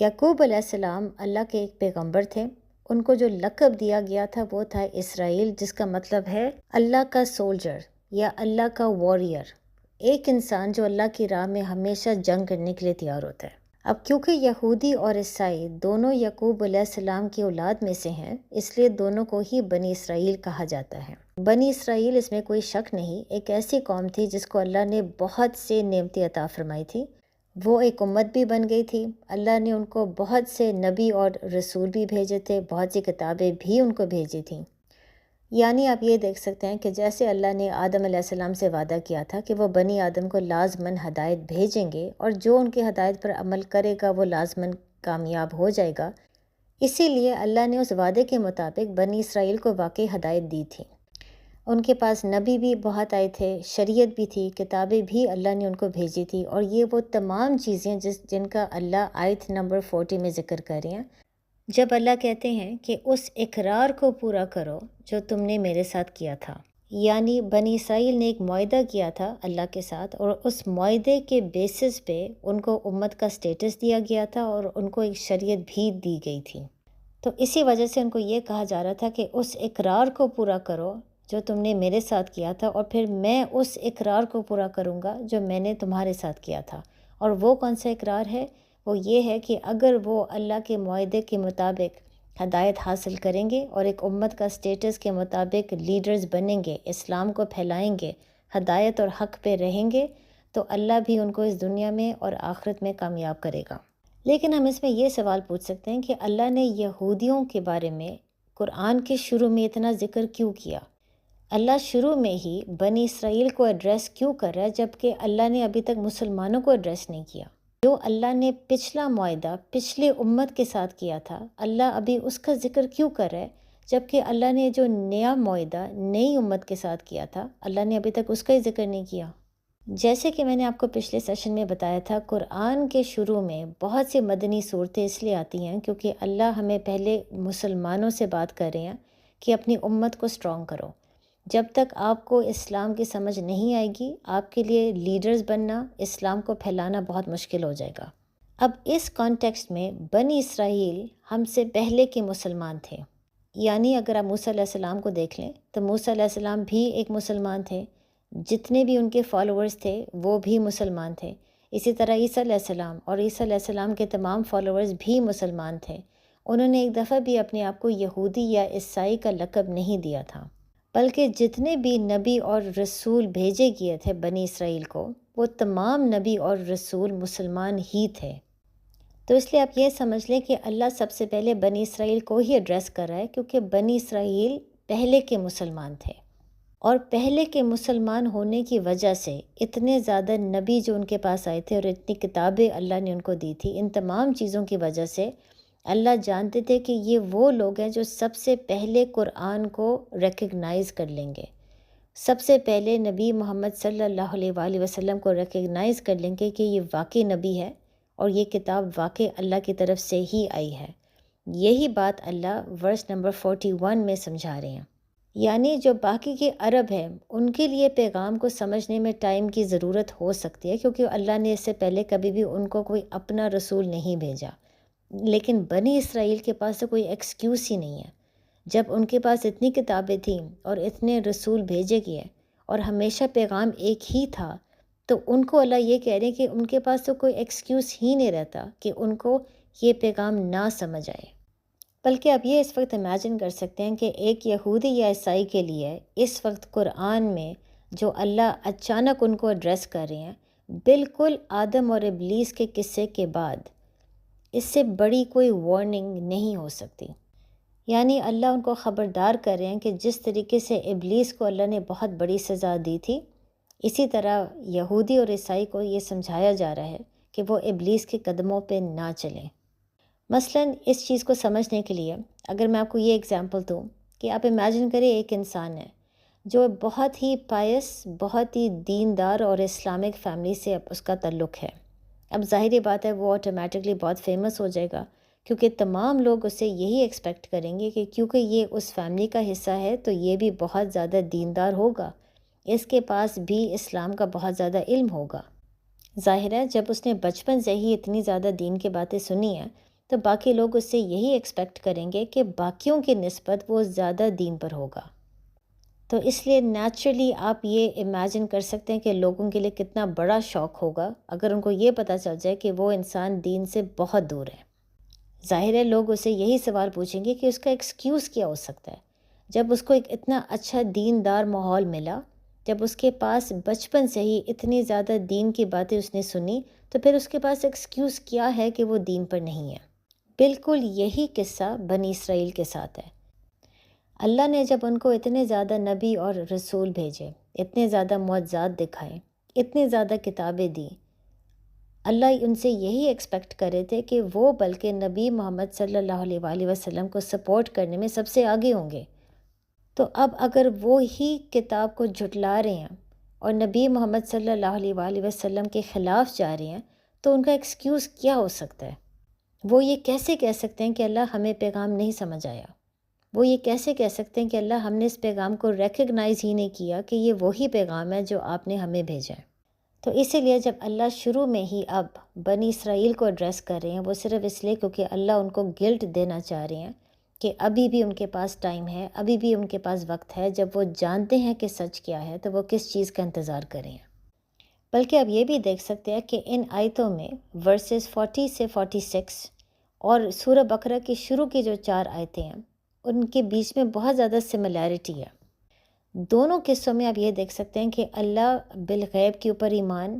یعقوب علیہ السلام اللہ کے ایک پیغمبر تھے۔ ان کو جو لقب دیا گیا تھا وہ تھا اسرائیل، جس کا مطلب ہے اللہ کا سولجر یا اللہ کا واریر، ایک انسان جو اللہ کی راہ میں ہمیشہ جنگ کرنے کے لیے تیار ہوتا ہے۔ اب کیونکہ یہودی اور عیسائی دونوں یعقوب علیہ السلام کی اولاد میں سے ہیں، اس لیے دونوں کو ہی بنی اسرائیل کہا جاتا ہے۔ بنی اسرائیل، اس میں کوئی شک نہیں، ایک ایسی قوم تھی جس کو اللہ نے بہت سے نعمتیں عطا فرمائی تھی۔ وہ ایک امت بھی بن گئی تھی۔ اللہ نے ان کو بہت سے نبی اور رسول بھی بھیجے تھے، بہت سی کتابیں بھی ان کو بھیجی تھیں۔ یعنی آپ یہ دیکھ سکتے ہیں کہ جیسے اللہ نے آدم علیہ السلام سے وعدہ کیا تھا کہ وہ بنی آدم کو لازماً ہدایت بھیجیں گے اور جو ان کی ہدایت پر عمل کرے گا وہ لازماً کامیاب ہو جائے گا، اسی لیے اللہ نے اس وعدے کے مطابق بنی اسرائیل کو واقعی ہدایت دی تھی۔ ان کے پاس نبی بھی بہت آئے تھے، شریعت بھی تھی، کتابیں بھی اللہ نے ان کو بھیجی تھی، اور یہ وہ تمام چیزیں جن کا اللہ آیت نمبر 40 میں ذکر کر رہے ہیں، جب اللہ کہتے ہیں کہ اس اقرار کو پورا کرو جو تم نے میرے ساتھ کیا تھا۔ یعنی بنی اسرائیل نے ایک معاہدہ کیا تھا اللہ کے ساتھ، اور اس معاہدے کے بیسس پہ ان کو امت کا سٹیٹس دیا گیا تھا اور ان کو ایک شریعت بھی دی گئی تھی۔ تو اسی وجہ سے ان کو یہ کہا جا رہا تھا کہ اس اقرار کو پورا کرو جو تم نے میرے ساتھ کیا تھا، اور پھر میں اس اقرار کو پورا کروں گا جو میں نے تمہارے ساتھ کیا تھا۔ اور وہ کون سا اقرار ہے؟ وہ یہ ہے کہ اگر وہ اللہ کے معاہدے کے مطابق ہدایت حاصل کریں گے اور ایک امت کا سٹیٹس کے مطابق لیڈرز بنیں گے، اسلام کو پھیلائیں گے، ہدایت اور حق پہ رہیں گے، تو اللہ بھی ان کو اس دنیا میں اور آخرت میں کامیاب کرے گا۔ لیکن ہم اس میں یہ سوال پوچھ سکتے ہیں کہ اللہ نے یہودیوں کے بارے میں قرآن کے شروع میں اتنا ذکر کیوں کیا؟ اللہ شروع میں ہی بنی اسرائیل کو ایڈریس کیوں کر رہا ہے جبکہ اللہ نے ابھی تک مسلمانوں کو ایڈریس نہیں کیا؟ جو اللہ نے پچھلا معاہدہ پچھلے امت کے ساتھ کیا تھا، اللہ ابھی اس کا ذکر کیوں کر رہا ہے جبکہ اللہ نے جو نیا معاہدہ نئی امت کے ساتھ کیا تھا، اللہ نے ابھی تک اس کا ہی ذکر نہیں کیا؟ جیسے کہ میں نے آپ کو پچھلے سیشن میں بتایا تھا، قرآن کے شروع میں بہت سی مدنی صورتیں اس لیے آتی ہیں کیونکہ اللہ ہمیں پہلے مسلمانوں سے بات کر رہے ہیں کہ اپنی امت کو سٹرونگ کرو۔ جب تک آپ کو اسلام کی سمجھ نہیں آئے گی، آپ کے لیے لیڈرز بننا، اسلام کو پھیلانا بہت مشکل ہو جائے گا۔ اب اس کانٹیکسٹ میں بنی اسرائیل ہم سے پہلے کے مسلمان تھے۔ یعنی اگر آپ موسیٰ علیہ السلام کو دیکھ لیں تو موسیٰ علیہ السلام بھی ایک مسلمان تھے، جتنے بھی ان کے فالوورز تھے وہ بھی مسلمان تھے۔ اسی طرح عیسیٰ علیہ السلام اور عیسیٰ علیہ السلام کے تمام فالوورز بھی مسلمان تھے۔ انہوں نے ایک دفعہ بھی اپنے آپ کو یہودی یا عیسائی کا لقب نہیں دیا تھا، بلکہ جتنے بھی نبی اور رسول بھیجے گئے تھے بنی اسرائیل کو، وہ تمام نبی اور رسول مسلمان ہی تھے۔ تو اس لیے آپ یہ سمجھ لیں کہ اللہ سب سے پہلے بنی اسرائیل کو ہی ایڈریس کر رہا ہے، کیونکہ بنی اسرائیل پہلے کے مسلمان تھے، اور پہلے کے مسلمان ہونے کی وجہ سے اتنے زیادہ نبی جو ان کے پاس آئے تھے اور اتنی کتابیں اللہ نے ان کو دی تھی، ان تمام چیزوں کی وجہ سے اللہ جانتے تھے کہ یہ وہ لوگ ہیں جو سب سے پہلے قرآن کو ریکگنائز کر لیں گے، سب سے پہلے نبی محمد صلی اللہ علیہ وآلہ وسلم کو ریکگنائز کر لیں گے کہ یہ واقعی نبی ہے اور یہ کتاب واقعی اللہ کی طرف سے ہی آئی ہے۔ یہی بات اللہ ورس نمبر 41 میں سمجھا رہے ہیں۔ یعنی جو باقی کے عرب ہیں ان کے لیے پیغام کو سمجھنے میں ٹائم کی ضرورت ہو سکتی ہے، کیونکہ اللہ نے اس سے پہلے کبھی بھی ان کو کوئی اپنا رسول نہیں بھیجا، لیکن بنی اسرائیل کے پاس تو کوئی ایکسکیوز ہی نہیں ہے۔ جب ان کے پاس اتنی کتابیں تھیں اور اتنے رسول بھیجے گئے اور ہمیشہ پیغام ایک ہی تھا، تو ان کو اللہ یہ کہہ رہے ہیں کہ ان کے پاس تو کوئی ایکسکیوز ہی نہیں رہتا کہ ان کو یہ پیغام نہ سمجھ آئے۔ بلکہ آپ یہ اس وقت امیجن کر سکتے ہیں کہ ایک یہودی یا عیسائی کے لیے اس وقت قرآن میں جو اللہ اچانک ان کو ایڈریس کر رہے ہیں، بالکل آدم اور ابلیس کے قصے کے بعد اس سے بڑی کوئی وارننگ نہیں ہو سکتی۔ یعنی اللہ ان کو خبردار کر رہے ہیں کہ جس طریقے سے ابلیس کو اللہ نے بہت بڑی سزا دی تھی، اسی طرح یہودی اور عیسائی کو یہ سمجھایا جا رہا ہے کہ وہ ابلیس کے قدموں پہ نہ چلیں۔ مثلاً اس چیز کو سمجھنے کے لیے اگر میں آپ کو یہ اگزامپل دوں کہ آپ امیجن کریں ایک انسان ہے جو بہت ہی پائس، بہت ہی دیندار اور اسلامک فیملی سے اس کا تعلق ہے۔ اب ظاہری بات ہے وہ آٹومیٹکلی بہت فیمس ہو جائے گا، کیونکہ تمام لوگ اس سے یہی ایکسپیکٹ کریں گے کہ کیونکہ یہ اس فیملی کا حصہ ہے تو یہ بھی بہت زیادہ دیندار ہوگا، اس کے پاس بھی اسلام کا بہت زیادہ علم ہوگا۔ ظاہر ہے جب اس نے بچپن سے ہی اتنی زیادہ دین کی باتیں سنی ہیں تو باقی لوگ اس سے یہی ایکسپیکٹ کریں گے کہ باقیوں کی نسبت وہ زیادہ دین پر ہوگا۔ تو اس لیے نیچرلی آپ یہ امیجن کر سکتے ہیں کہ لوگوں کے لیے کتنا بڑا شوق ہوگا اگر ان کو یہ پتہ چل جائے کہ وہ انسان دین سے بہت دور ہے۔ ظاہر ہے لوگ اسے یہی سوال پوچھیں گے کہ اس کا ایکسکیوز کیا ہو سکتا ہے، جب اس کو ایک اتنا اچھا دیندار ماحول ملا، جب اس کے پاس بچپن سے ہی اتنی زیادہ دین کی باتیں اس نے سنی، تو پھر اس کے پاس ایکسکیوز کیا ہے کہ وہ دین پر نہیں ہے۔ بالکل یہی قصہ بنی اسرائیل کے ساتھ ہے۔ اللہ نے جب ان کو اتنے زیادہ نبی اور رسول بھیجے، اتنے زیادہ معجزات دکھائے، اتنی زیادہ کتابیں دیں، اللہ ان سے یہی ایکسپیکٹ کر رہے تھے کہ وہ بلکہ نبی محمد صلی اللہ علیہ وآلہ وسلم کو سپورٹ کرنے میں سب سے آگے ہوں گے۔ تو اب اگر وہ ہی کتاب کو جھٹلا رہے ہیں اور نبی محمد صلی اللہ علیہ وآلہ وسلم کے خلاف جا رہے ہیں تو ان کا ایکسکیوز کیا ہو سکتا ہے؟ وہ یہ کیسے کہہ سکتے ہیں کہ اللہ ہمیں پیغام نہیں سمجھ آیا؟ وہ یہ کیسے کہہ سکتے ہیں کہ اللہ ہم نے اس پیغام کو ریکگنائز ہی نہیں کیا کہ یہ وہی پیغام ہے جو آپ نے ہمیں بھیجا ہے؟ تو اسی لیے جب اللہ شروع میں ہی اب بنی اسرائیل کو ایڈریس کر رہے ہیں، وہ صرف اس لیے کیونکہ اللہ ان کو گلٹ دینا چاہ رہے ہیں کہ ابھی بھی ان کے پاس ٹائم ہے، ابھی بھی ان کے پاس وقت ہے، جب وہ جانتے ہیں کہ سچ کیا ہے تو وہ کس چیز کا انتظار کریں ہیں۔ بلکہ اب یہ بھی دیکھ سکتے ہیں کہ ان آیتوں میں ورسز 40 سے 46 اور سورہ بقرہ کی شروع کی جو 4 آیتیں ہیں ان کے بیچ میں بہت زیادہ سملیرٹی ہے۔ دونوں قصوں میں آپ یہ دیکھ سکتے ہیں کہ اللہ بالغیب کے اوپر ایمان،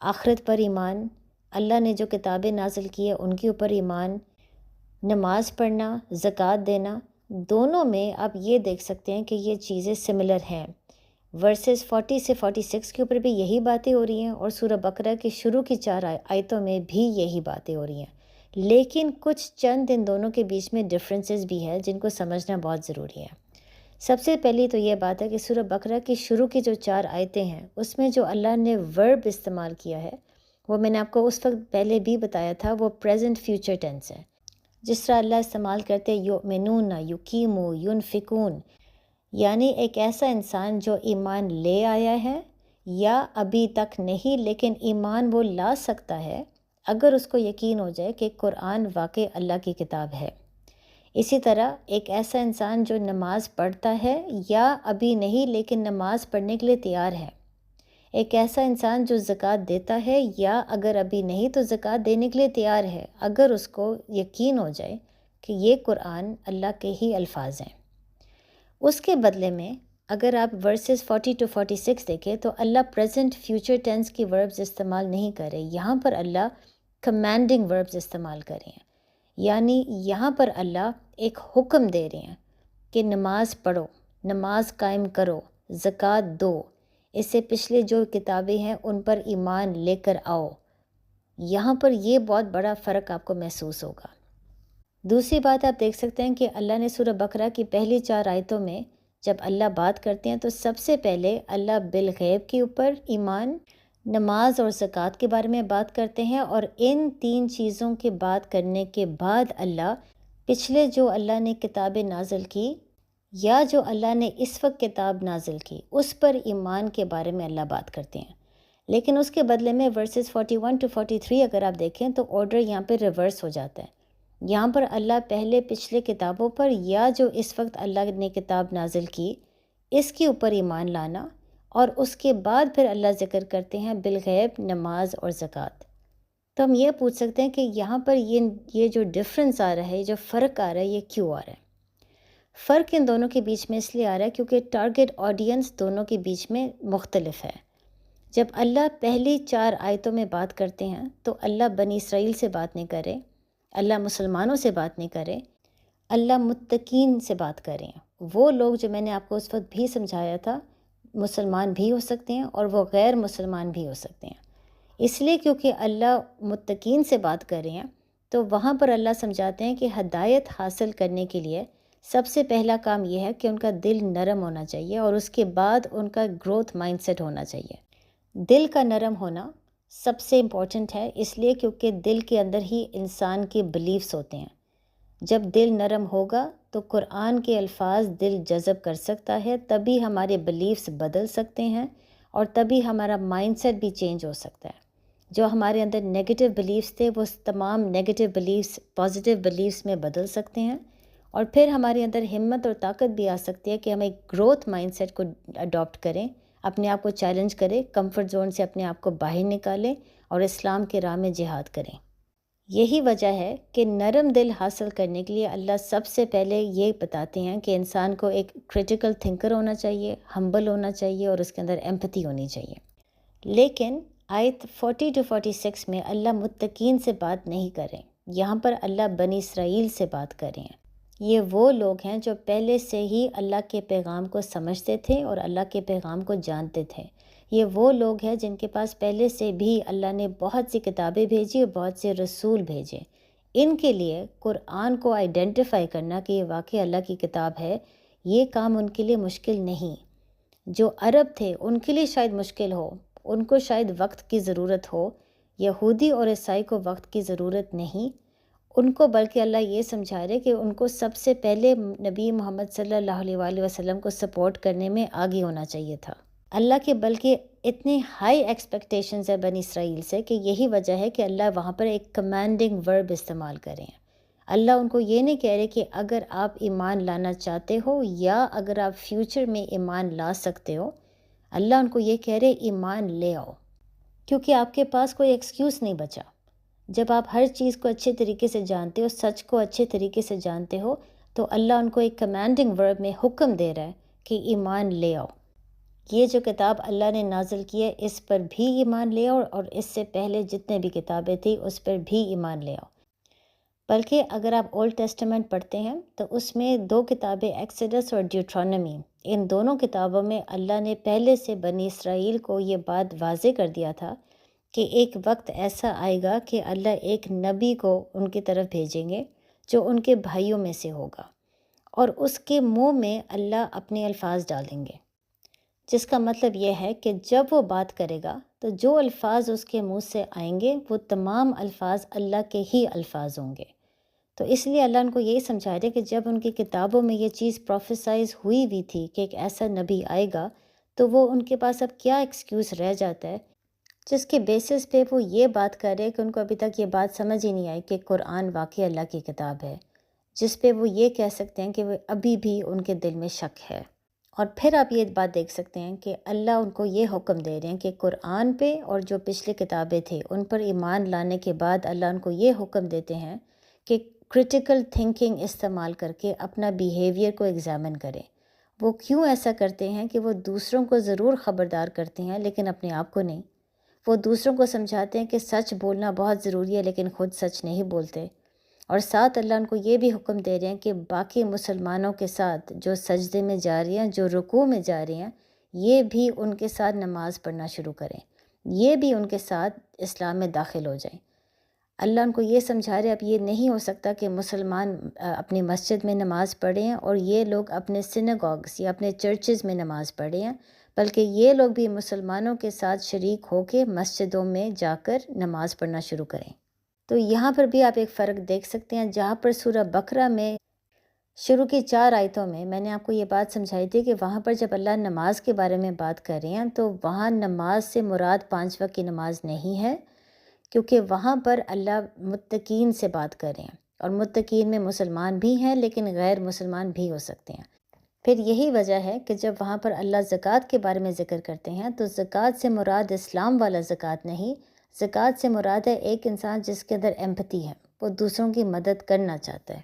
آخرت پر ایمان، اللہ نے جو کتابیں نازل کی ہیں ان کے اوپر ایمان، نماز پڑھنا، زکوٰۃ دینا، دونوں میں آپ یہ دیکھ سکتے ہیں کہ یہ چیزیں سملر ہیں۔ ورسز 40 سے 46 کے اوپر بھی یہی باتیں ہو رہی ہیں اور سورہ بقرہ کی شروع کی 4 آیتوں میں بھی یہی باتیں ہو رہی ہیں، لیکن کچھ چند ان دونوں کے بیچ میں ڈفرینسز بھی ہیں جن کو سمجھنا بہت ضروری ہے۔ سب سے پہلی تو یہ بات ہے کہ سورہ بقرہ کی شروع کی جو 4 آیتیں ہیں اس میں جو اللہ نے ورب استعمال کیا ہے وہ میں نے آپ کو اس وقت پہلے بھی بتایا تھا، وہ پریزنٹ فیوچر ٹینس ہے۔ جس طرح اللہ استعمال کرتے یؤمنون، یقیمو، ینفقون، یعنی ایک ایسا انسان جو ایمان لے آیا ہے یا ابھی تک نہیں لیکن ایمان وہ لا سکتا ہے اگر اس کو یقین ہو جائے کہ قرآن واقع اللہ کی کتاب ہے۔ اسی طرح ایک ایسا انسان جو نماز پڑھتا ہے یا ابھی نہیں لیکن نماز پڑھنے کے لیے تیار ہے۔ ایک ایسا انسان جو زکوٰۃ دیتا ہے یا اگر ابھی نہیں تو زکوٰۃ دینے کے لیے تیار ہے اگر اس کو یقین ہو جائے کہ یہ قرآن اللہ کے ہی الفاظ ہیں۔ اس کے بدلے میں اگر آپ ورسز 40 to 46 دیکھیں تو اللہ پریزنٹ فیوچر ٹینس کی وربز استعمال نہیں کر رہے، یہاں پر اللہ کمانڈنگ وربز استعمال کر رہے ہیں، یعنی یہاں پر اللہ ایک حکم دے رہے ہیں کہ نماز پڑھو، نماز قائم کرو، زکوٰۃ دو، اس سے پچھلے جو کتابیں ہیں ان پر ایمان لے کر آؤ۔ یہاں پر یہ بہت بڑا فرق آپ کو محسوس ہوگا۔ دوسری بات آپ دیکھ سکتے ہیں کہ اللہ نے سورہ بقرہ کی پہلی 4 آیتوں میں جب اللہ بات کرتے ہیں تو سب سے پہلے اللہ بالغیب کے اوپر ایمان، نماز اور زکوٰۃ کے بارے میں بات کرتے ہیں، اور ان 3 چیزوں کے بات کرنے کے بعد اللہ پچھلے جو اللہ نے کتابیں نازل کی یا جو اللہ نے اس وقت کتاب نازل کی اس پر ایمان کے بارے میں اللہ بات کرتے ہیں۔ لیکن اس کے بدلے میں ورسز 41 to 43 اگر آپ دیکھیں تو آرڈر یہاں پہ ریورس ہو جاتا ہے۔ یہاں پر اللہ پہلے پچھلے کتابوں پر یا جو اس وقت اللہ نے کتاب نازل کی اس کے اوپر ایمان لانا، اور اس کے بعد پھر اللہ ذکر کرتے ہیں بالغیب، نماز اور زکوٰۃ۔ تو ہم یہ پوچھ سکتے ہیں کہ یہاں پر یہ جو ڈفرینس آ رہا ہے، جو فرق آ رہا ہے، یہ کیوں آ رہا ہے؟ فرق ان دونوں کے بیچ میں اس لیے آ رہا ہے کیونکہ ٹارگٹ آڈینس دونوں کے بیچ میں مختلف ہے۔ جب اللہ پہلی 4 آیتوں میں بات کرتے ہیں تو اللہ بنی اسرائیل سے بات نہیں کرے، اللہ مسلمانوں سے بات نہیں کرے، اللہ متقین سے بات کریں۔ وہ لوگ جو میں نے آپ کو اس وقت بھی سمجھایا تھا، مسلمان بھی ہو سکتے ہیں اور وہ غیر مسلمان بھی ہو سکتے ہیں۔ اس لیے کیونکہ اللہ متقین سے بات کر رہے ہیں تو وہاں پر اللہ سمجھاتے ہیں کہ ہدایت حاصل کرنے کے لیے سب سے پہلا کام یہ ہے کہ ان کا دل نرم ہونا چاہیے، اور اس کے بعد ان کا گروتھ مائنڈ سیٹ ہونا چاہیے۔ دل کا نرم ہونا سب سے امپورٹنٹ ہے اس لیے کیونکہ دل کے اندر ہی انسان کے بلیفز ہوتے ہیں. جب دل نرم ہوگا تو قرآن کے الفاظ دل جذب کر سکتا ہے، تبھی ہمارے بلیفز بدل سکتے ہیں اور تبھی ہمارا مائنڈ سیٹ بھی چینج ہو سکتا ہے. جو ہمارے اندر نیگیٹو بلیفز تھے وہ تمام نیگیٹو بلیفز پازیٹیو بلیفز میں بدل سکتے ہیں، اور پھر ہمارے اندر ہمت اور طاقت بھی آ سکتی ہے کہ ہم ایک گروتھ مائنڈ سیٹ کو اڈاپٹ کریں، اپنے آپ کو چیلنج کریں، کمفرٹ زون سے اپنے آپ کو باہر نکالیں اور اسلام کے راہ میں جہاد کریں. یہی وجہ ہے کہ نرم دل حاصل کرنے کے لیے اللہ سب سے پہلے یہ بتاتے ہیں کہ انسان کو ایک کریٹیکل تھنکر ہونا چاہیے، ہمبل ہونا چاہیے اور اس کے اندر ایمپتھی ہونی چاہیے. لیکن آیت 40-46 میں اللہ متقین سے بات نہیں کر رہے، یہاں پر اللہ بنی اسرائیل سے بات کر رہے ہیں. یہ وہ لوگ ہیں جو پہلے سے ہی اللہ کے پیغام کو سمجھتے تھے اور اللہ کے پیغام کو جانتے تھے. یہ وہ لوگ ہیں جن کے پاس پہلے سے بھی اللہ نے بہت سی کتابیں بھیجی اور بہت سے رسول بھیجے. ان کے لیے قرآن کو آئیڈینٹیفائی کرنا کہ یہ واقعی اللہ کی کتاب ہے، یہ کام ان کے لیے مشکل نہیں. جو عرب تھے ان کے لیے شاید مشکل ہو، ان کو شاید وقت کی ضرورت ہو. یہودی اور عیسائی کو وقت کی ضرورت نہیں ان کو، بلکہ اللہ یہ سمجھا رہے کہ ان کو سب سے پہلے نبی محمد صلی اللہ علیہ وآلہ وسلم کو سپورٹ کرنے میں آگے ہونا چاہیے تھا. اللہ کے بلکہ اتنے ہائی ایکسپیکٹیشنز ہیں بنی اسرائیل سے کہ یہی وجہ ہے کہ اللہ وہاں پر ایک کمانڈنگ ورب استعمال کریں. اللہ ان کو یہ نہیں کہہ رہے کہ اگر آپ ایمان لانا چاہتے ہو یا اگر آپ فیوچر میں ایمان لا سکتے ہو، اللہ ان کو یہ کہہ رہے ایمان لے آؤ، کیونکہ آپ کے پاس کوئی ایکسکیوز نہیں بچا. جب آپ ہر چیز کو اچھے طریقے سے جانتے ہو، سچ کو اچھے طریقے سے جانتے ہو، تو اللہ ان کو ایک کمانڈنگ ورب میں حکم دے رہا ہے کہ ایمان لے آؤ. یہ جو کتاب اللہ نے نازل کی ہے اس پر بھی ایمان لے آؤ، اور اس سے پہلے جتنے بھی کتابیں تھیں اس پر بھی ایمان لے آؤ. بلکہ اگر آپ اولڈ ٹیسٹمنٹ پڑھتے ہیں تو اس میں دو کتابیں ایکسڈس اور ڈیوٹرانومی، ان دونوں کتابوں میں اللہ نے پہلے سے بنی اسرائیل کو یہ بات واضح کر دیا تھا کہ ایک وقت ایسا آئے گا کہ اللہ ایک نبی کو ان کی طرف بھیجیں گے جو ان کے بھائیوں میں سے ہوگا، اور اس کے منہ میں اللہ اپنے الفاظ ڈالیں گے، جس کا مطلب یہ ہے کہ جب وہ بات کرے گا تو جو الفاظ اس کے منہ سے آئیں گے وہ تمام الفاظ اللہ کے ہی الفاظ ہوں گے. تو اس لیے اللہ ان کو یہی سمجھا رہے کہ جب ان کی کتابوں میں یہ چیز پروفیسائز ہوئی ہوئی تھی کہ ایک ایسا نبی آئے گا، تو وہ ان کے پاس اب کیا ایکسکیوز رہ جاتا ہے جس کے بیسس پہ وہ یہ بات کر رہے کہ ان کو ابھی تک یہ بات سمجھ ہی نہیں آئی کہ قرآن واقعی اللہ کی کتاب ہے، جس پہ وہ یہ کہہ سکتے ہیں کہ وہ ابھی بھی ان کے دل میں شک ہے. اور پھر آپ یہ بات دیکھ سکتے ہیں کہ اللہ ان کو یہ حکم دے رہے ہیں کہ قرآن پہ اور جو پچھلے کتابیں تھے ان پر ایمان لانے کے بعد اللہ ان کو یہ حکم دیتے ہیں کہ کریٹیکل تھنکنگ استعمال کر کے اپنا بیہیویئر کو ایگزامن کریں. وہ کیوں ایسا کرتے ہیں کہ وہ دوسروں کو ضرور خبردار کرتے ہیں لیکن اپنے آپ کو نہیں. وہ دوسروں کو سمجھاتے ہیں کہ سچ بولنا بہت ضروری ہے لیکن خود سچ نہیں بولتے. اور ساتھ اللہ ان کو یہ بھی حکم دے رہے ہیں کہ باقی مسلمانوں کے ساتھ جو سجدے میں جا رہے ہیں، جو رکوع میں جا رہے ہیں، یہ بھی ان کے ساتھ نماز پڑھنا شروع کریں، یہ بھی ان کے ساتھ اسلام میں داخل ہو جائیں. اللہ ان کو یہ سمجھا رہے اب یہ نہیں ہو سکتا کہ مسلمان اپنی مسجد میں نماز پڑھیں اور یہ لوگ اپنے سیناگوگس یا اپنے چرچز میں نماز پڑھیں، بلکہ یہ لوگ بھی مسلمانوں کے ساتھ شریک ہو کے مسجدوں میں جا کر نماز پڑھنا شروع کریں. تو یہاں پر بھی آپ ایک فرق دیکھ سکتے ہیں. جہاں پر سورہ بقرہ میں شروع کی 4 آیتوں میں نے آپ کو یہ بات سمجھائی تھی کہ وہاں پر جب اللہ نماز کے بارے میں بات کر رہے ہیں تو وہاں نماز سے مراد 5 وقت کی نماز نہیں ہے، کیونکہ وہاں پر اللہ متقین سے بات کر رہے ہیں، اور متقین میں مسلمان بھی ہیں لیکن غیر مسلمان بھی ہو سکتے ہیں. پھر یہی وجہ ہے کہ جب وہاں پر اللہ زکوٰۃ کے بارے میں ذکر کرتے ہیں تو زکوٰۃ سے مراد اسلام والا زکوٰۃ نہیں، زکوٰۃ سے مراد ہے ایک انسان جس کے اندر ایمپتھی ہے، وہ دوسروں کی مدد کرنا چاہتا ہے.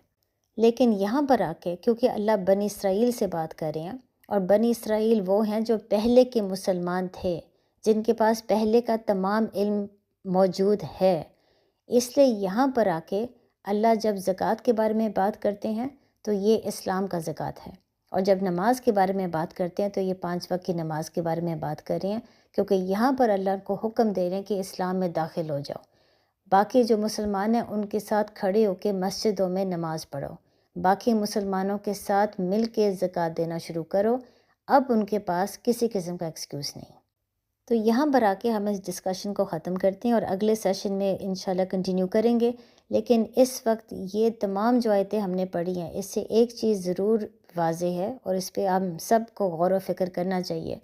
لیکن یہاں پر آ کے کیونکہ اللہ بنی اسرائیل سے بات کر رہے ہیں، اور بنی اسرائیل وہ ہیں جو پہلے کے مسلمان تھے، جن کے پاس پہلے کا تمام علم موجود ہے، اس لیے یہاں پر آ کے اللہ جب زکوٰۃ کے بارے میں بات کرتے ہیں تو یہ اسلام کا زکوٰۃ ہے، اور جب نماز کے بارے میں بات کرتے ہیں تو یہ 5 وقت کی نماز کے بارے میں بات کر رہے ہیں، کیونکہ یہاں پر اللہ کو حکم دے رہے ہیں کہ اسلام میں داخل ہو جاؤ. باقی جو مسلمان ہیں ان کے ساتھ کھڑے ہو کے مسجدوں میں نماز پڑھو، باقی مسلمانوں کے ساتھ مل کے زکوٰۃ دینا شروع کرو. اب ان کے پاس کسی قسم کا ایکسکیوز نہیں. تو یہاں پر آ کے ہم اس ڈسکشن کو ختم کرتے ہیں اور اگلے سیشن میں انشاءاللہ کنٹینیو کریں گے. لیکن اس وقت یہ تمام جو آیتیں ہم نے پڑھی ہیں اس سے ایک چیز ضرور واضح ہے اور اس پہ ہم سب کو غور و فکر کرنا چاہیے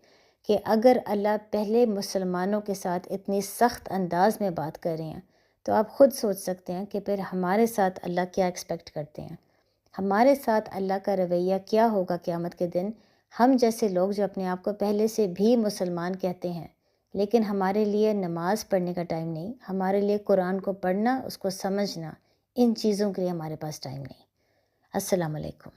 کہ اگر اللہ پہلے مسلمانوں کے ساتھ اتنی سخت انداز میں بات کر رہے ہیں تو آپ خود سوچ سکتے ہیں کہ پھر ہمارے ساتھ اللہ کیا ایکسپیکٹ کرتے ہیں. ہمارے ساتھ اللہ کا رویہ کیا ہوگا قیامت کے دن. ہم جیسے لوگ جو اپنے آپ کو پہلے سے بھی مسلمان کہتے ہیں لیکن ہمارے لیے نماز پڑھنے کا ٹائم نہیں، ہمارے لیے قرآن کو پڑھنا، اس کو سمجھنا، ان چیزوں کے لیے ہمارے پاس ٹائم نہیں. السلام علیکم.